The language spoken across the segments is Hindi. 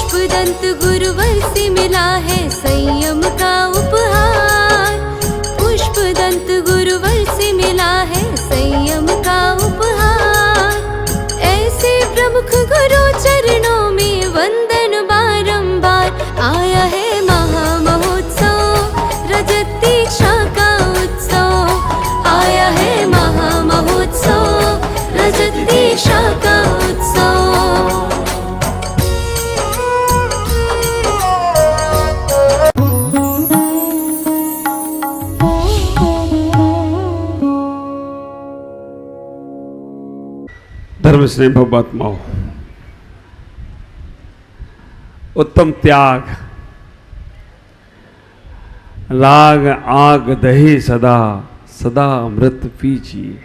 पुष्पदंत गुरुवर से मिला है संयम का उपहार। पुष्पदंत गुरुवर से मिला है संयम का उपहार। ऐसे प्रमुख गुरु चरणों में वंदन बारंबार। आया है महामहोत्सव रजत दीक्षा का उत्सव। आया है महामहोत्सव रजत दीक्षा का उत्सव। धर्म स्नेह भवात्माओं, उत्तम त्याग, राग आग दही सदा, सदा अमृत पीजिए।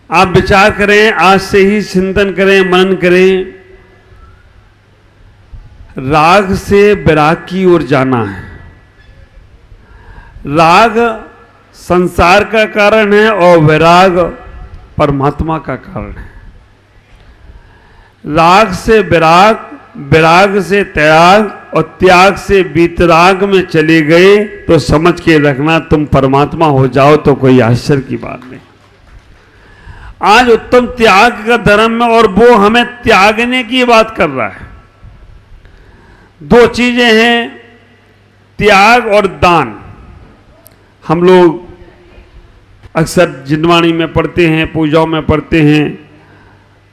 आप विचार करें, आज से ही चिंतन करें, मनन करें। राग से विराग की ओर जाना है। राग संसार का कारण है और विराग परमात्मा का कारण है। राग से विराग, विराग से त्याग और त्याग से वीतराग में चले गए तो समझ के रखना तुम परमात्मा हो जाओ तो कोई आश्चर्य की बात नहीं। आज उत्तम त्याग का धर्म है और वो हमें त्यागने की बात कर रहा है। दो चीजें हैं, त्याग और दान। हम लोग अक्सर जिनवाणी में पढ़ते हैं, पूजाओं में पढ़ते हैं।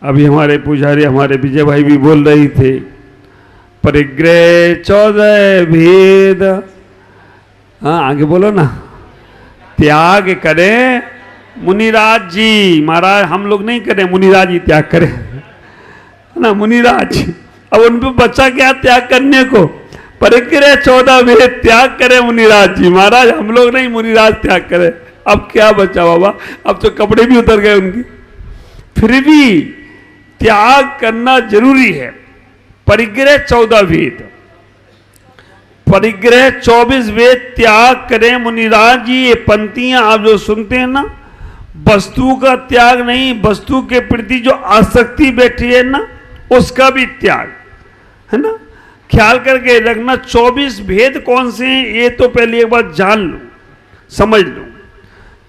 अभी हमारे पुजारी हमारे विजय भाई भी बोल रही थे, परिग्रह 14 भेद। हाँ आगे बोलो ना। त्याग करें मुनिराज जी। महाराज हम लोग नहीं करें, मुनिराज जी त्याग करें ना, मुनिराज। अब उन पे बच्चा क्या त्याग करने को? परिग्रह 14 भेद त्याग करें मुनिराज जी। महाराज हम लोग नहीं, मुनिराज त्याग करें। अब क्या बचा बाबा, अब तो कपड़े भी उतर गए उनके। फिर भी त्याग करना जरूरी है। परिग्रह 14 वेद, परिग्रह 24 वेद त्याग करें मुनिराज जी। ये पंक्तियां आप जो सुनते हैं ना, वस्तु का त्याग नहीं, वस्तु के प्रति जो आसक्ति बैठी है ना, उसका भी त्याग है ना। ख्याल करके रखना 24 भेद कौन से हैं ये तो पहले एक बार जान लो, समझ लो।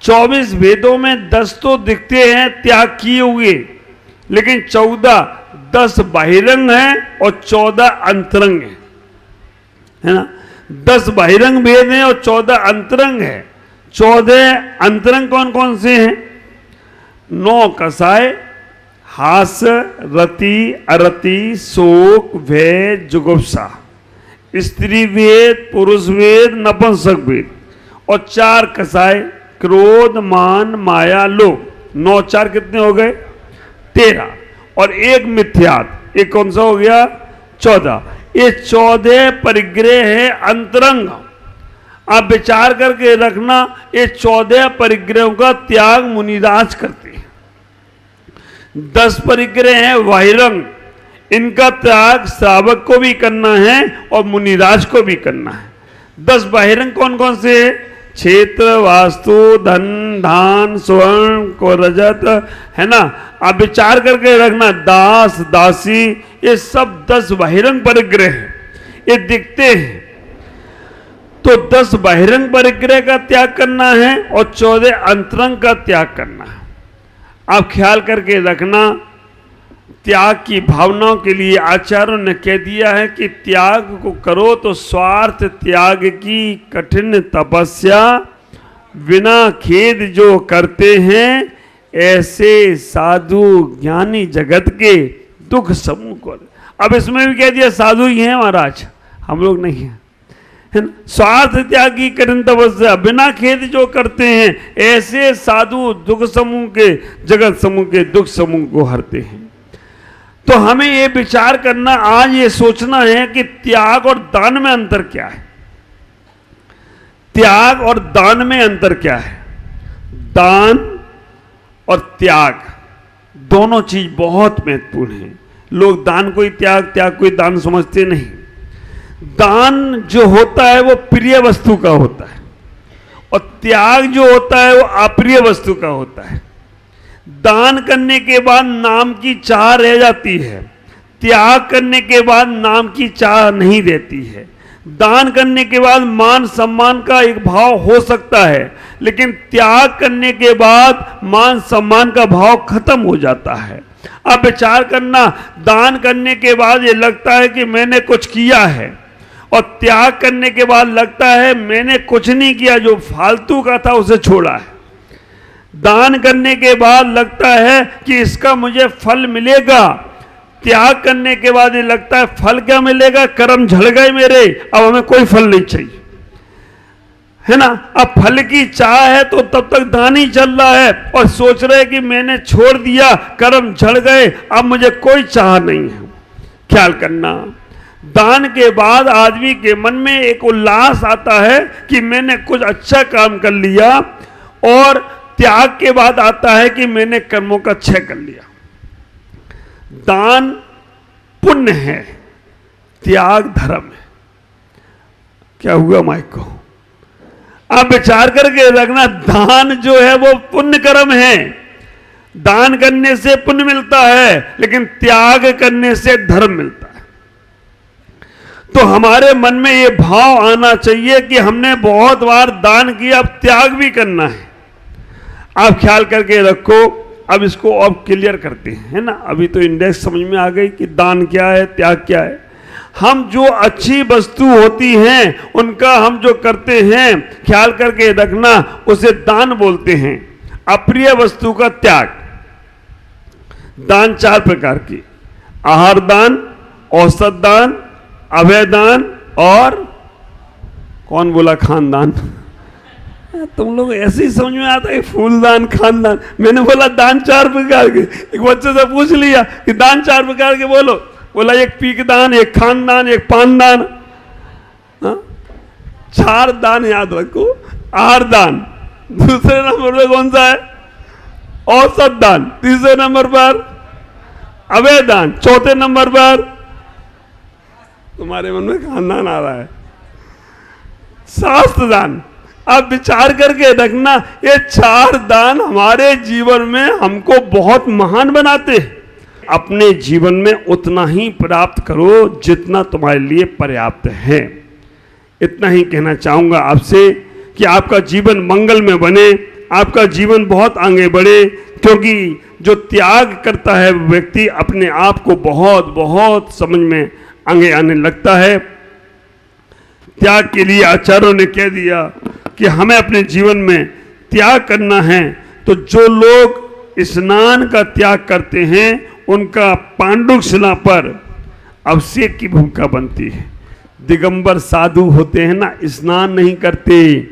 24 वेदों में 10 तो दिखते हैं त्याग किए हुए, लेकिन 10 बहिरंग हैं और 14 अंतरंग हैं, है ना। 10 बहिरंग वेद हैं और 14 अंतरंग है। 14 अंतरंग कौन कौन से हैं? 9 कसाय, हास, रति, अरति, शोक, भय, जुगुप्सा, स्त्री वेद, पुरुष वेद, नपुंसक वेद। और 4 कसाय, क्रोध, मान, माया, लोभ। 9 4 कितने हो गए? 13। और एक मिथ्यात, एक कौन सा हो गया? 14। ये 14 परिग्रह है अंतरंग। आप विचार करके रखना, ये 14 परिग्रहों का त्याग मुनिराज करते हैं। 10 परिग्रह हैं बहिरंग, इनका त्याग श्रावक को भी करना है और मुनिराज को भी करना है। 10 बहिरंग कौन कौन से है? क्षेत्र, वास्तु, धन, धान, स्वर्ण को रजत, है ना। आप विचार करके रखना, दास, दासी, ये सब 10 बहिरंग परिग्रह हैं, ये दिखते हैं। तो 10 बहिरंग परिग्रह का त्याग करना है और 14 अंतरंग का त्याग करना है। आप ख्याल करके रखना, त्याग की भावनाओं के लिए आचार्यों ने कह दिया है कि त्याग को करो तो स्वार्थ त्याग की कठिन तपस्या बिना खेद जो करते हैं, ऐसे साधु ज्ञानी जगत के दुख समूह को। अब इसमें भी कह दिया साधु ही हैं महाराज, हम लोग नहीं हैं, है ना। स्वार्थ त्याग की कठिन तपस्या बिना खेद जो करते हैं, ऐसे साधु दुख समूह के, जगत समूह के दुख समूह को हरते हैं। तो हमें ये विचार करना, आज ये सोचना है कि त्याग और दान में अंतर क्या है। त्याग और दान में अंतर क्या है? दान और त्याग दोनों चीज बहुत महत्वपूर्ण है। लोग दान को ही त्याग, त्याग को ही दान समझते नहीं। दान जो होता है वो प्रिय वस्तु का होता है और त्याग जो होता है वो अप्रिय वस्तु का होता है। दान करने के बाद नाम की चाह रह जाती है, त्याग करने के बाद नाम की चाह नहीं रहती है। दान करने के बाद मान सम्मान का एक भाव हो सकता है, लेकिन त्याग करने के बाद मान सम्मान का भाव खत्म हो जाता है। अब विचार करना, दान करने के बाद ये लगता है कि मैंने कुछ किया है, और त्याग करने के बाद लगता है मैंने कुछ नहीं किया, जो फालतू का था उसे छोड़ा है। दान करने के बाद लगता है कि इसका मुझे फल मिलेगा, त्याग करने के बाद ये लगता है फल क्या मिलेगा, कर्म झड़ गए मेरे, अब हमें कोई फल नहीं चाहिए, है ना। अब फल की चाह है तो तब तक दान ही चल रहा है, और सोच रहे कि मैंने छोड़ दिया, कर्म झड़ गए, अब मुझे कोई चाह नहीं है। ख्याल करना, दान के बाद आदमी के मन में एक उल्लास आता है कि मैंने कुछ अच्छा काम कर लिया, और त्याग के बाद आता है कि मैंने कर्मों का क्षय कर लिया। दान पुण्य है, त्याग धर्म है। क्या हुआ माइक को? आप विचार करके रखना, दान जो है वो पुण्य कर्म है, दान करने से पुण्य मिलता है, लेकिन त्याग करने से धर्म मिलता है। तो हमारे मन में ये भाव आना चाहिए कि हमने बहुत बार दान किया, अब त्याग भी करना है। आप ख्याल करके रखो। अब इसको अब क्लियर करते हैं, है ना। अभी तो इंडेक्स समझ में आ गई कि दान क्या है, त्याग क्या है। हम जो अच्छी वस्तु होती हैं उनका हम जो करते हैं, ख्याल करके रखना, उसे दान बोलते हैं। अप्रिय वस्तु का त्याग। दान 4 प्रकार की: आहार दान, औसत दान, अभय दान, और कौन बोला खानदान? तुम लोग ऐसे ही समझ में आता है फूलदान, खानदान। मैंने बोला दान 4 प्रकार के। एक बच्चे से पूछ लिया कि दान 4 प्रकार के बोलो, बोला एक पीक दान, एक खानदान, एक पानदान। 4 दान याद रखो। आहार दान दूसरे नंबर पर कौन सा है? औसत दान। तीसरे नंबर पर अभय दान। चौथे नंबर पर तुम्हारे मन में खानदान आ रहा है, शास्त्र दान। आप विचार करके रखना, ये 4 दान हमारे जीवन में हमको बहुत महान बनाते हैं। अपने जीवन में उतना ही प्राप्त करो जितना तुम्हारे लिए पर्याप्त है। इतना ही कहना चाहूंगा आपसे कि आपका जीवन मंगल में बने, आपका जीवन बहुत आगे बढ़े, क्योंकि जो त्याग करता है व्यक्ति अपने आप को बहुत बहुत समझ में आगे आने लगता है। त्याग के लिए आचार्यों ने कह दिया कि हमें अपने जीवन में त्याग करना है। तो जो लोग स्नान का त्याग करते हैं उनका पांडुक शिला पर अभिषेक की भूमिका बनती है। दिगंबर साधु होते हैं ना, स्नान नहीं करते,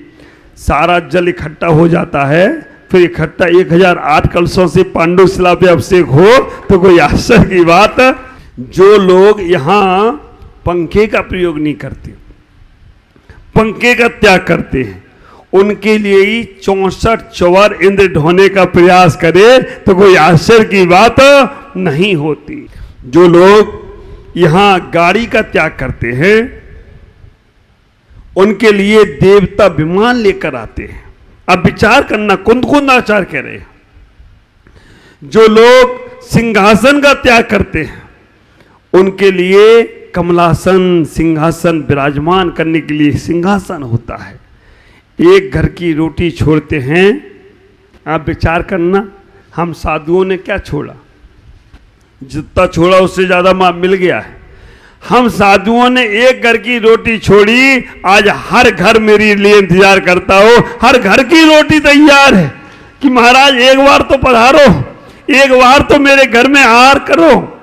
सारा जल इकट्ठा हो जाता है, फिर इकट्ठा 1008 कलशों से पांडुक शिला पे अभिषेक हो तो कोई आश्चर्य की बात। जो लोग यहाँ पंखे का प्रयोग नहीं करते, पंखे का त्याग करते हैं, उनके लिए ही 64 चौवर इंद्र ढोने का प्रयास करे तो कोई आश्चर्य की बात नहीं होती। जो लोग यहाँ गाड़ी का त्याग करते हैं उनके लिए देवता विमान लेकर आते हैं। अब विचार करना, कुंद आचार्य कह रहे हैं, जो लोग सिंहासन का त्याग करते हैं उनके लिए कमलासन सिंहासन विराजमान करने के लिए सिंहासन होता है। एक घर की रोटी छोड़ते हैं। आप विचार करना, हम साधुओं ने क्या छोड़ा? जितना छोड़ा उससे ज्यादा माँ मिल गया है। हम साधुओं ने एक घर की रोटी छोड़ी, आज हर घर मेरे लिए इंतजार करता हो, हर घर की रोटी तैयार है कि महाराज एक बार तो पधारो, एक बार तो मेरे घर में आहार करो।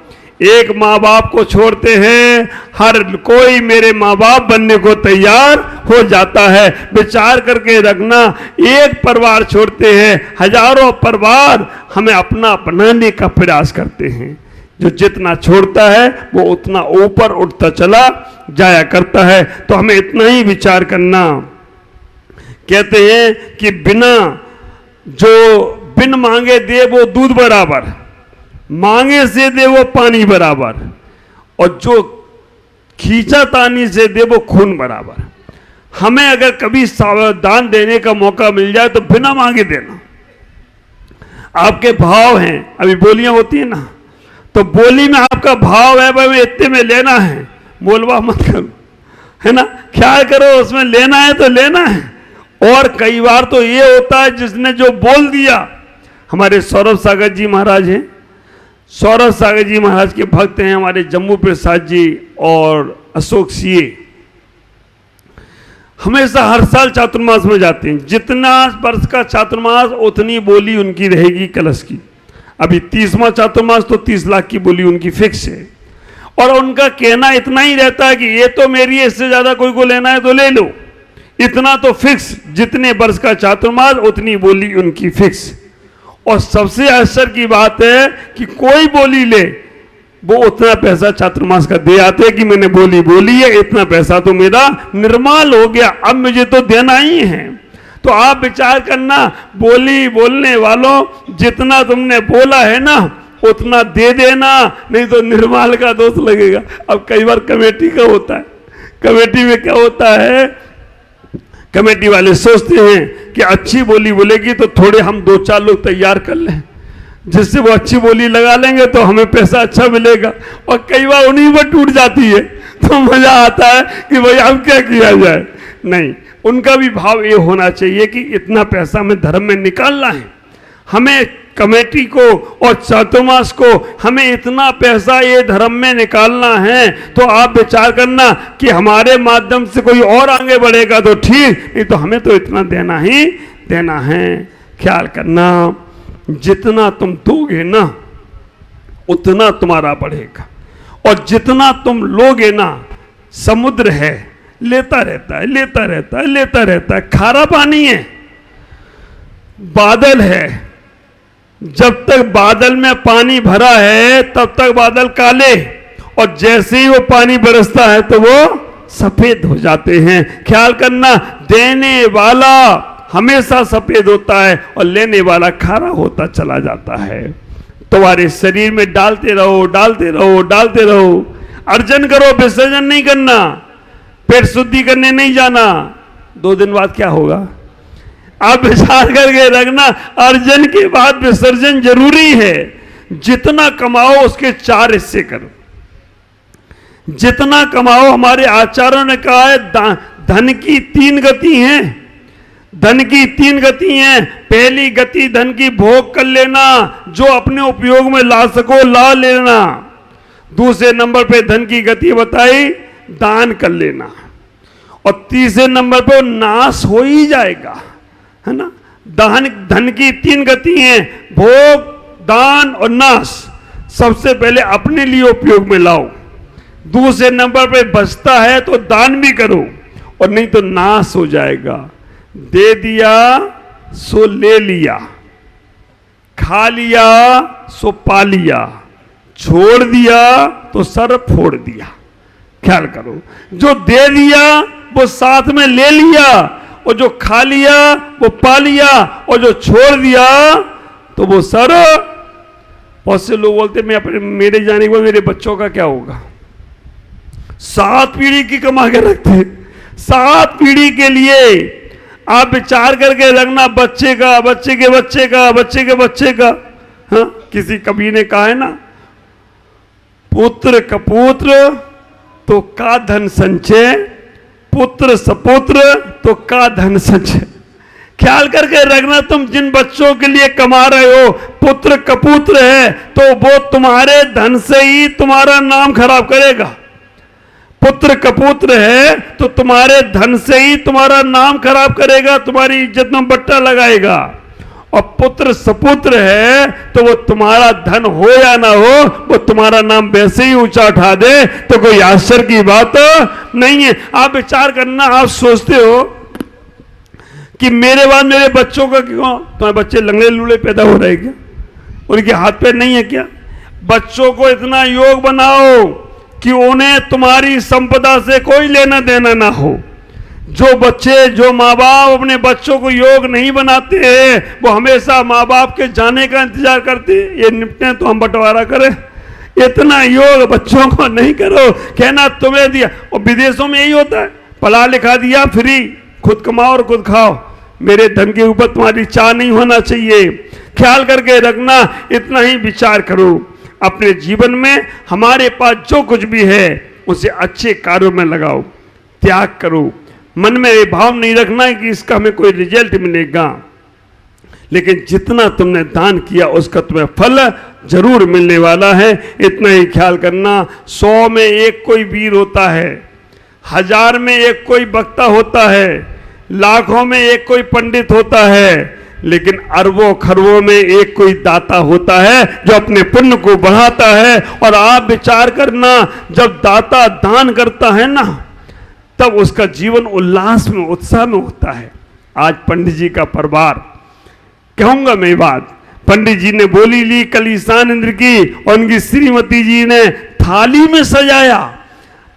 एक माँ बाप को छोड़ते हैं, हर कोई मेरे माँ बाप बनने को तैयार हो जाता है। विचार करके रखना, एक परिवार छोड़ते हैं, हजारों परिवार हमें अपना बनाने का प्रयास करते हैं। जो जितना छोड़ता है वो उतना ऊपर उठता चला जाया करता है। तो हमें इतना ही विचार करना। कहते हैं कि बिन मांगे दे वो दूध बराबर, मांगे से दे वो पानी बराबर, और जो खींचा तानी से दे वो खून बराबर। हमें अगर कभी दान देने का मौका मिल जाए तो बिना मांगे देना। आपके भाव हैं, अभी बोलियां होती है ना, तो बोली में आपका भाव है भाई इतने में लेना है, मोलवा मत करो, है ना, ख्याल करो उसमें लेना है तो लेना है। और कई बार तो ये होता है जिसने जो बोल दिया, हमारे सौरभ सागर जी महाराज हैं, सौरभ सागर जी महाराज के भक्त हैं हमारे जम्मू प्रसाद जी और अशोक सीए, हमेशा हर साल चातुर्मास में जाते हैं। जितना वर्ष का चातुर्मास उतनी बोली उनकी रहेगी कलश की। अभी 30वां चातुर्मास तो 30 लाख की बोली उनकी फिक्स है। और उनका कहना इतना ही रहता है कि ये तो मेरी है, इससे ज्यादा कोई को लेना है तो ले लो, इतना तो फिक्स, जितने वर्ष का चातुर्मास उतनी बोली उनकी फिक्स। और सबसे आश्चर्य की बात है कि कोई बोली ले वो उतना पैसा चातुर्मास का दे आते कि मैंने बोली बोली है, इतना पैसा तो मेरा निर्माल हो गया, अब मुझे तो देना ही है। तो आप विचार करना, बोली बोलने वालों जितना तुमने बोला है ना उतना दे देना, नहीं तो निर्माल का दोष लगेगा। अब कई बार कमेटी का होता है, कमेटी में क्या होता है, कमेटी वाले सोचते हैं कि अच्छी बोली बोलेगी तो थोड़े हम 2-4 लोग तैयार कर लें, जिससे वो अच्छी बोली लगा लेंगे तो हमें पैसा अच्छा मिलेगा। और कई बार उन्हीं पर टूट जाती है तो मजा आता है कि भाई अब क्या किया जाए। नहीं, उनका भी भाव ये होना चाहिए कि इतना पैसा हमें धर्म में निकालना है, हमें कमेटी को और चातुर्मास को हमें इतना पैसा ये धर्म में निकालना है। तो आप विचार करना कि हमारे माध्यम से कोई और आगे बढ़ेगा तो ठीक, नहीं तो हमें तो इतना देना ही देना है। ख्याल करना, जितना तुम दोगे ना उतना तुम्हारा बढ़ेगा, और जितना तुम लोगे ना, समुद्र है लेता रहता है, लेता रहता है, लेता रहता है, खारा पानी है, बादल है, जब तक बादल में पानी भरा है तब तक बादल काले, और जैसे ही वो पानी बरसता है तो वो सफेद हो जाते हैं। ख्याल करना, देने वाला हमेशा सफेद होता है और लेने वाला खारा होता चला जाता है। तुम्हारे शरीर में डालते रहो, डालते रहो, डालते रहो, अर्जन करो, विसर्जन नहीं करना, पेट शुद्धि करने नहीं जाना। 2 दिन बाद क्या होगा आप विचार करके रखना, अर्जन के बाद विसर्जन जरूरी है। जितना कमाओ उसके 4 हिस्से करो, जितना कमाओ। हमारे आचार्यों ने कहा है धन की 3 गति हैं, धन की 3 गति हैं। पहली गति धन की भोग कर लेना, जो अपने उपयोग में ला सको ला लेना। दूसरे नंबर पे धन की गति बताई, दान कर लेना। और तीसरे नंबर पे नाश हो ही जाएगा, है ना। धन की 3 गति हैं, भोग, दान और नाश। सबसे पहले अपने लिए उपयोग में लाओ, दूसरे नंबर पे बचता है तो दान भी करो, और नहीं तो नाश हो जाएगा। दे दिया सो ले लिया, खा लिया सो पा लिया, छोड़ दिया तो सर फोड़ दिया। ख्याल करो, जो दे दिया वो साथ में ले लिया, और जो खा लिया वो पा लिया, और जो छोड़ दिया तो वो सर। बहुत से लोग बोलते मैं अपने मेरे जाने के बाद मेरे बच्चों का क्या होगा। 7 पीढ़ी की कमा के रखते, 7 पीढ़ी के लिए आप विचार करके रखना, बच्चे का, बच्चे के बच्चे का, बच्चे के बच्चे का। हाँ, किसी कवि ने कहा है ना, पुत्र कपुत्र तो का धन संचय, पुत्र सपुत्र तो का धन संचय। ख्याल करके रखना, तुम जिन बच्चों के लिए कमा रहे हो, पुत्र कपुत्र है तो वो तुम्हारे धन से ही तुम्हारा नाम खराब करेगा। पुत्र कपुत्र है तो तुम्हारे धन से ही तुम्हारा नाम खराब करेगा, तुम्हारी इज्जत में बट्टा लगाएगा। और पुत्र सपुत्र है तो वो तुम्हारा धन हो या ना हो, वो तुम्हारा नाम वैसे ही ऊंचा उठा दे, तो कोई आश्चर्य की बात नहीं है। आप विचार करना, आप सोचते हो कि मेरे बाद मेरे बच्चों का क्यों, तुम्हारे बच्चे लंगड़े लूड़े पैदा हो रहे क्या, उनके हाथ पैर नहीं है क्या। बच्चों को इतना योग बनाओ कि उन्हें तुम्हारी संपदा से कोई लेना देना ना हो। जो बच्चे, जो माँ बाप अपने बच्चों को योग नहीं बनाते हैं, वो हमेशा माँ बाप के जाने का इंतजार करते हैं, ये निपटे तो हम बंटवारा करें। इतना योग बच्चों को नहीं करो, कहना तुम्हें दिया। और विदेशों में यही होता है, पढ़ा लिखा दिया फ्री, खुद कमाओ और खुद खाओ, मेरे धन के ऊपर तुम्हारी चाह नहीं होना चाहिए। ख्याल करके रखना, इतना ही विचार करो। अपने जीवन में हमारे पास जो कुछ भी है उसे अच्छे कार्यों में लगाओ, त्याग करो। मन में ये भाव नहीं रखना है कि इसका हमें कोई रिजल्ट मिलेगा, लेकिन जितना तुमने दान किया उसका तुम्हें फल जरूर मिलने वाला है। इतना ही ख्याल करना। 100 में एक कोई वीर होता है, 1000 में एक कोई वक्ता होता है, लाखों में एक कोई पंडित होता है, लेकिन अरबों खरबों में एक कोई दाता होता है जो अपने पुण्य को बढ़ाता है। और आप विचार करना, जब दाता दान करता है ना, तब उसका जीवन उल्लास में, उत्साह में होता है। आज पंडित जी का परिवार, कहूंगा मैं बात, पंडित जी ने बोली ली कल ईशान इंद्र की, और उनकी श्रीमती जी ने थाली में सजाया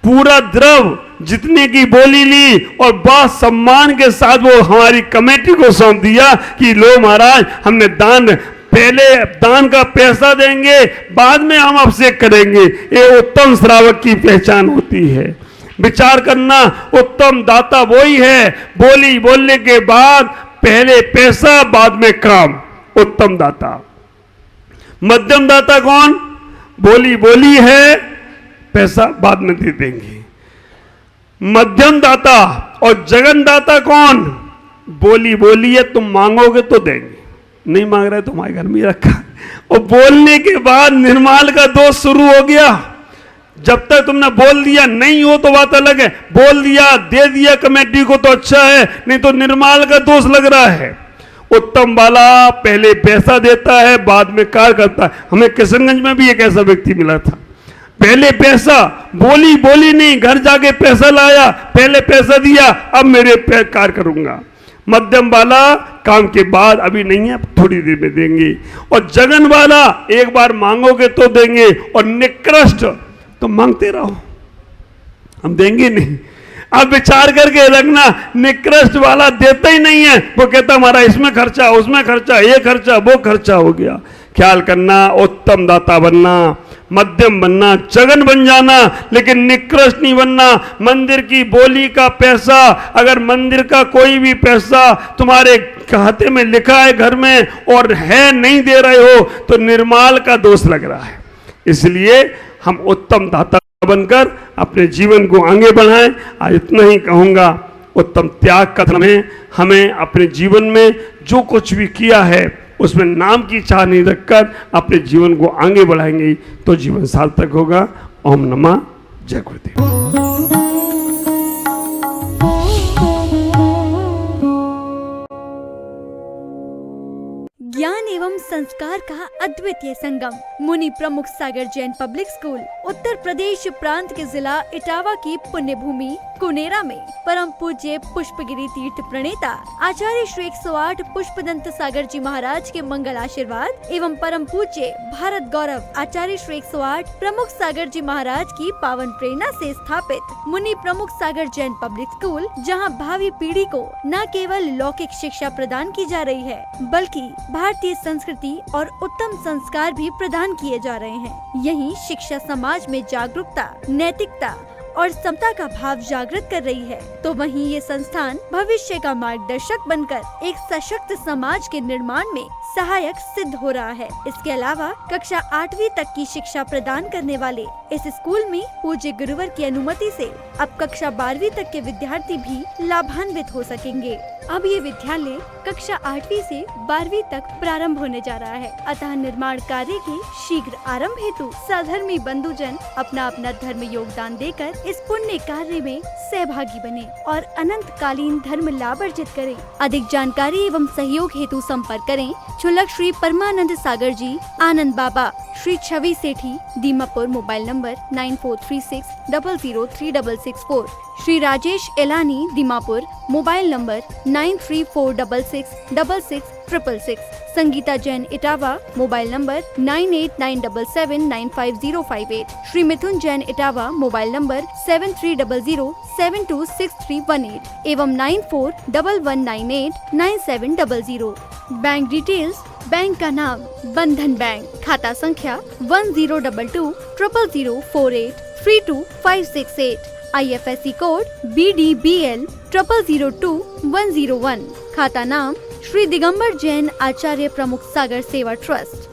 पूरा द्रव जितने की बोली ली, और बहुत सम्मान के साथ वो हमारी कमेटी को सौंप दिया कि लो महाराज, हमने दान, पहले दान का पैसा देंगे, बाद में हम अभिषेक करेंगे। ये उत्तम श्रावक की पहचान होती है। विचार करना, उत्तम दाता वही है, बोली बोलने के बाद पहले पैसा बाद में काम, उत्तम दाता। मध्यम दाता कौन? बोली बोली है, पैसा बाद में दे देंगे। मध्यम दाता और जगन दाता कौन? बोली बोली है, तुम मांगोगे तो देंगे, नहीं मांग रहे तो हमारे घर में रखा। और बोलने के बाद निर्माल का दोष शुरू हो गया। जब तक तुमने बोल दिया, नहीं हो तो बात अलग है, बोल दिया, दे दिया कमेटी को तो अच्छा है, नहीं तो निर्माल का दोष लग रहा है। उत्तम वाला पहले पैसा देता है, बाद में कार्य करता है। हमें किशनगंज में भी एक ऐसा व्यक्ति मिला था, पहले पैसा, बोली बोली नहीं, घर जाके पैसा लाया, पहले पैसा दिया, अब मेरे कार्य करूंगा। मध्यम वाला काम के बाद अभी नहीं है, थोड़ी देर में देंगे। और जगन वाला एक बार मांगोगे तो देंगे, और निकृष्ट तो मांगते रहो, हम देंगे नहीं। अब विचार करके रखना, निकृष्ट वाला देता ही नहीं है, वो कहता हमारा इसमें खर्चा, उसमें खर्चा, ये खर्चा, वो खर्चा हो गया। ख्याल करना, उत्तम दाता बनना, मध्यम बनना, जगन बन जाना, लेकिन निकृष्ट नहीं बनना। मंदिर की बोली का पैसा, अगर मंदिर का कोई भी पैसा तुम्हारे खाते में लिखा है घर में और है नहीं दे रहे हो, तो निर्माल का दोष लग रहा है। इसलिए हम उत्तम दाता बनकर अपने जीवन को आगे बढ़ाएं। आज इतना ही कहूँगा। उत्तम त्याग का धर्म है। हमें अपने जीवन में जो कुछ भी किया है उसमें नाम की चाह नहीं रखकर अपने जीवन को आगे बढ़ाएंगे तो जीवन सार्थक होगा। ओम नमः, जय गुरुदेव। ज्ञान एवं संस्कार का अद्वितीय संगम, मुनि प्रमुख सागर जैन पब्लिक स्कूल उत्तर प्रदेश प्रांत के जिला इटावा की पुण्य भूमि कुनेरा में परम पूज्य पुष्पगिरी तीर्थ प्रणेता आचार्य श्री 108 पुष्पदंत सागर जी महाराज के मंगल आशीर्वाद एवं परम पूज्य भारत गौरव आचार्य श्री 108 प्रमुख सागर जी महाराज की पावन प्रेरणा से स्थापित मुनि प्रमुख सागर जैन पब्लिक स्कूल, जहां भावी पीढ़ी को न केवल लौकिक शिक्षा प्रदान की जा रही है, बल्कि भारतीय संस्कृति और उत्तम संस्कार भी प्रदान किए जा रहे हैं। यही शिक्षा समाज में जागरूकता, नैतिकता और समता का भाव जागृत कर रही है, तो वहीं ये संस्थान भविष्य का मार्गदर्शक बनकर एक सशक्त समाज के निर्माण में सहायक सिद्ध हो रहा है। इसके अलावा कक्षा 8वीं तक की शिक्षा प्रदान करने वाले इस स्कूल में पूज्य गुरुवर की अनुमति से अब कक्षा 12वीं तक के विद्यार्थी भी लाभान्वित हो सकेंगे। अब ये विद्यालय कक्षा 8वीं से 12वीं तक प्रारंभ होने जा रहा है, अतः निर्माण कार्य के शीघ्र आरंभ हेतु सधर्मी बंधुजन अपना अपना धर्म योगदान देकर इस पुण्य कार्य में सहभागी बने और अनंत कालीन धर्म लाभ अर्जित करें। अधिक जानकारी एवं सहयोग हेतु संपर्क करें छुलक Shri Paramanand Sagar ji, Anand Baba, Shri Chhavi Sethi, Dimapur, mobile number 9436003664, Shri Rajesh Elani, Dimapur, mobile number 9346666666, Sangeeta Jain, Etawah, mobile number 9897795058, Shri Mithun Jain, Etawah, mobile number 7300726318 एवं 9411989700। बैंक डिटेल्स, बैंक का नाम बंधन बैंक, खाता संख्या 10220004832568, IFSC कोड BDBL 002101, खाता नाम श्री दिगंबर जैन आचार्य प्रमुख सागर सेवा ट्रस्ट।